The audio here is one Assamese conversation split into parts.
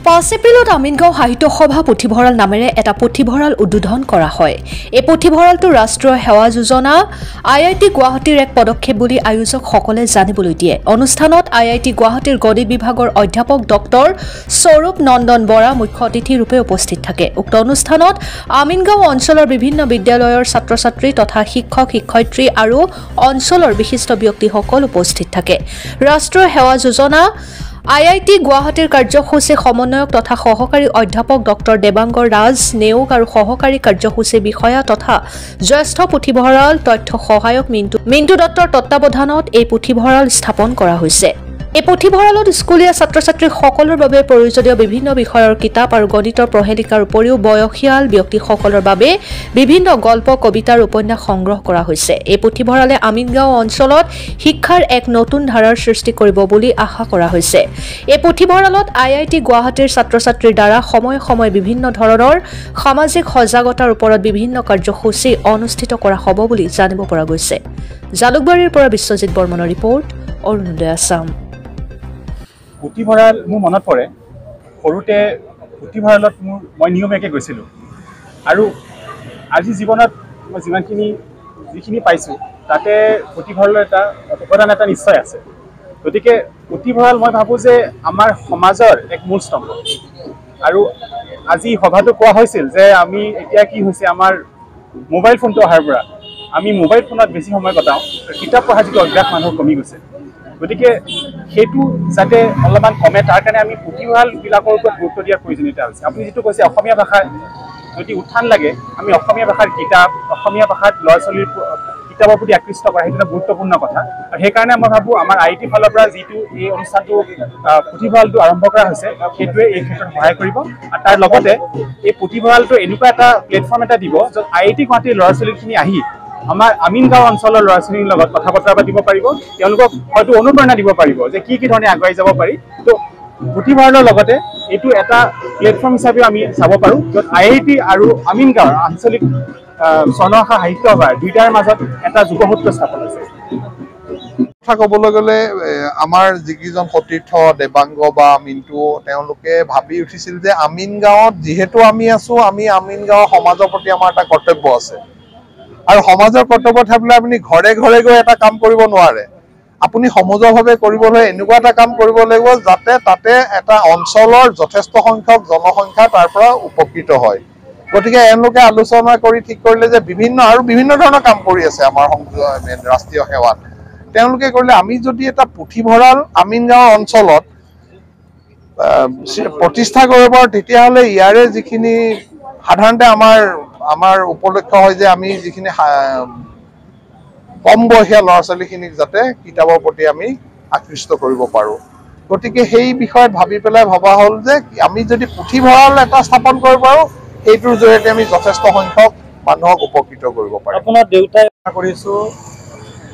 5 এপ্ৰিলত আমিনগাঁও সাহিত্য সভা পুথিভঁৰাল নামেৰে এটা পুথিভঁৰাল উদ্বোধন কৰা হয়। এই পুথিভঁৰালটো ৰাষ্ট্ৰীয় সেৱা যোজনা IIT গুৱাহাটীৰ এক পদক্ষেপ বুলি আয়োজকসকলে জানিবলৈ দিয়ে। অনুষ্ঠানত IIT গুৱাহাটীৰ গণিত বিভাগৰ অধ্যাপক ডক্টৰ স্বৰূপ নন্দন বৰা মুখ্য অতিথি ৰূপে উপস্থিত থাকে। উক্ত অনুষ্ঠানত আমিনগাঁও অঞ্চলৰ বিভিন্ন বিদ্যালয়ৰ ছাত্ৰ-ছাত্ৰী তথা শিক্ষক-শিক্ষয়িত্ৰী আৰু অঞ্চলৰ বিশিষ্ট ব্যক্তিসকল উপস্থিত থাকে। ৰাষ্ট্ৰীয় সেৱা যোজনা IIT গুৱাহাটীৰ কাৰ্যসূচী সমন্বয়ক তথা সহকাৰী অধ্যাপক ডক্টৰ দেৱাংগৰ ৰাজ নেওগ আৰু সহকাৰী কাৰ্যসূচী বিষয়া তথা জ্যেষ্ঠ পুথিভঁৰাল তথ্য সহায়ক মিণ্টু দত্তৰ তত্বাৱধানত এই পুথিভঁৰাল স্থাপন কৰা হৈছে। এই পুথিভঁৰালত স্কুলীয়া ছাত্ৰ-ছাত্ৰীসকলৰ বাবে প্ৰয়োজনীয় বিভিন্ন বিষয়ৰ কিতাপ আৰু গণিতৰ প্ৰহেলিকাৰ উপৰিও বয়সীয়াল ব্যক্তিসকলৰ বাবে বিভিন্ন গল্প, কবিতা আৰু উপন্যাস সংগ্ৰহ কৰা হৈছে। এই পুথিভঁৰালে আমিনগাঁও অঞ্চলত শিক্ষাৰ এক নতুন ধাৰাৰ সৃষ্টি কৰিব বুলি আশা কৰা হৈছে। এই পুথিভঁৰালত IIT গুৱাহাটীৰ ছাত্ৰ-ছাত্ৰীৰ দ্বাৰা সময়ে সময়ে বিভিন্ন ধৰণৰ সামাজিক সজাগতাৰ ওপৰত বিভিন্ন কাৰ্যসূচী অনুষ্ঠিত কৰা হ'ব বুলি জানিব পৰা গৈছে। জালুকবাৰীৰ পৰা বিশ্বজিৎ বৰ্মনৰ ৰিপৰ্ট, অৰুণোদয় আছাম। পুথিভঁৰাল মোৰ মনত পৰে, সৰুতে পুথিভঁৰালত মই নিয়মীয়াকৈ গৈছিলোঁ আৰু আজি জীৱনত মই যিখিনি পাইছোঁ তাতে পুথিভঁৰালৰ এটা অৱদান এটা নিশ্চয় আছে। গতিকে পুথিভঁৰাল মই ভাবোঁ যে আমাৰ সমাজৰ এক মূল স্তম্ভ। আৰু আজি সভাটো কোৱা হৈছিল যে আমি এতিয়া কি হৈছে, আমাৰ মোবাইল ফোনটো অহাৰ পৰা আমি মোবাইল ফোনত বেছি সময় কটাওঁ, কিতাপ পঢ়া যিটো অভ্যাস মানুহৰ কমি গৈছে। গতিকে সেইটো যাতে অলপমান কমে তাৰ কাৰণে আমি পুথিভঁৰালবিলাকৰ ওপৰত গুৰুত্ব দিয়াৰ প্ৰয়োজনীয়তা হৈছে। আপুনি যিটো কৈছে অসমীয়া ভাষাৰ যদি উত্থান লাগে, আমি অসমীয়া ভাষাৰ কিতাপ, অসমীয়া ভাষাত ল'ৰা-ছোৱালীৰ কিতাপৰ প্ৰতি আকৃষ্ট কৰা সেইটো এটা গুৰুত্বপূৰ্ণ কথা। আৰু সেইকাৰণে মই ভাবোঁ আমাৰ IIT ফালৰ পৰা যিটো এই অনুষ্ঠানটো পুথিভঁৰালটো আৰম্ভ কৰা হৈছে সেইটোৱে এই ক্ষেত্ৰত সহায় কৰিব। আৰু তাৰ লগতে এই পুথিভঁৰালটো এনেকুৱা এটা প্লেটফৰ্ম এটা দিব য'ত IIT গুৱাহাটীৰ ল'ৰা-ছোৱালীখিনি আহি আমাৰ আমিনগাঁও অঞ্চলৰ ল'ৰা-ছোৱালীৰ লগত কথা বতৰা পাতিব পাৰিব, তেওঁলোকক হয়তো অনুপ্ৰেৰণা দিব পাৰিব যে কি ধৰণে আগুৱাই যাব পাৰি। তো পুথিভঁৰালৰ লগতে এইটো এটা প্লেটফৰ্ম হিচাপেও আমি চাব পাৰোঁ য'ত IIT আৰু আমিনগাঁৱৰ আঞ্চলিক স্বৰ্ণশা সাহিত্য সভাৰ দুয়োটাৰ মাজত এটা যোগসূত্ৰ স্থাপন হৈছে। কথা ক'বলৈ গ'লে আমাৰ যিকেইজন সতীৰ্থ দেৱাংগ বা মিণ্টু, তেওঁলোকে ভাবি উঠিছিল যে আমিনগাঁৱত যিহেতু আমি আছোঁ, আমি আমিনগাঁৱৰ সমাজৰ প্ৰতি আমাৰ এটা কৰ্তব্য আছে। আৰু সমাজৰ কৰ্তব্য থাকিলে আপুনি ঘৰে ঘৰে গৈ এটা কাম কৰিব নোৱাৰে। আপুনি সমজুৱাভাৱে কৰিবলৈ এনেকুৱা এটা কাম কৰিব লাগিব যাতে তাতে এটা অঞ্চলৰ যথেষ্ট সংখ্যক জনসংখ্যা তাৰ পৰা উপকৃত হয়। গতিকে এওঁলোকে আলোচনা কৰি ঠিক কৰিলে যে বিভিন্ন ধৰণৰ কাম কৰি আছে আমাৰ ৰাষ্ট্ৰীয় সেৱাত। তেওঁলোকে কৰিলে আমি যদি এটা পুথিভঁৰাল আমিনগাঁও অঞ্চলত প্ৰতিষ্ঠা কৰিব পাৰোঁ, তেতিয়াহ'লে ইয়াৰে যিখিনি সাধাৰণতে আমাৰ উপলক্ষ্য হয় যে আমি যিখিনি কম বয়সীয়া ল'ৰা-ছোৱালীখিনিক যাতে কিতাপৰ প্ৰতি আমি আকৃষ্ট কৰিব পাৰোঁ। গতিকে সেই বিষয়ত ভাবি পেলাই ভবা হ'ল যে আমি যদি পুথিভঁৰাল এটা স্থাপন কৰিব পাৰোঁ, সেইটোৰ জৰিয়তে আমি যথেষ্ট সংখ্যক মানুহক উপকৃত কৰিব পাৰোঁ। আপোনাৰ দেউতাই কৰিছোঁ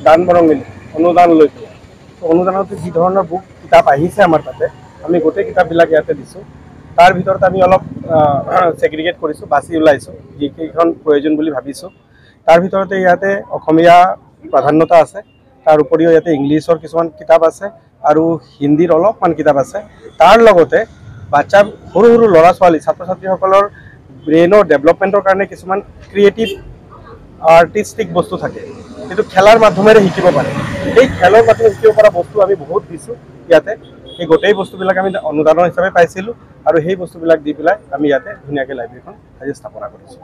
দান বৰঙণি অনুদান লৈ পেলাই। অনুদানত যি ধৰণৰ কিতাপ আহিছে আমাৰ তাতে, আমি গোটেই কিতাপবিলাক ইয়াতে দিছোঁ। তাৰ ভিতৰত আমি অলপ ছেগ্ৰিগেট কৰিছোঁ, বাছি ওলাইছোঁ যিকেইখন প্ৰয়োজন বুলি ভাবিছোঁ। তাৰ ভিতৰতে ইয়াতে অসমীয়া প্ৰাধান্যতা আছে, তাৰ উপৰিও ইয়াতে ইংলিছৰ কিছুমান কিতাপ আছে আৰু হিন্দীৰ অলপমান কিতাপ আছে। তাৰ লগতে সৰু সৰু ল'ৰা-ছোৱালী ছাত্ৰ-ছাত্ৰীসকলৰ ব্ৰেইনৰ ডেভেলপমেণ্টৰ কাৰণে কিছুমান ক্ৰিয়েটিভ আৰ্টিষ্টিক বস্তু থাকে, সেইটো খেলাৰ মাধ্যমেৰে শিকিব পাৰে। সেই খেলৰ মাধ্যমে শিকিব পৰা বস্তু আমি বহুত দিছোঁ ইয়াতে। সেই গোটেই বস্তুবিলাক আমি অনুদানৰ হিচাপে পাইছিলোঁ আৰু সেই বস্তুবিলাক দি পেলাই আমি ইয়াতে ধুনীয়াকৈ লাইব্ৰেৰীখন আজি স্থাপনা কৰিছোঁ।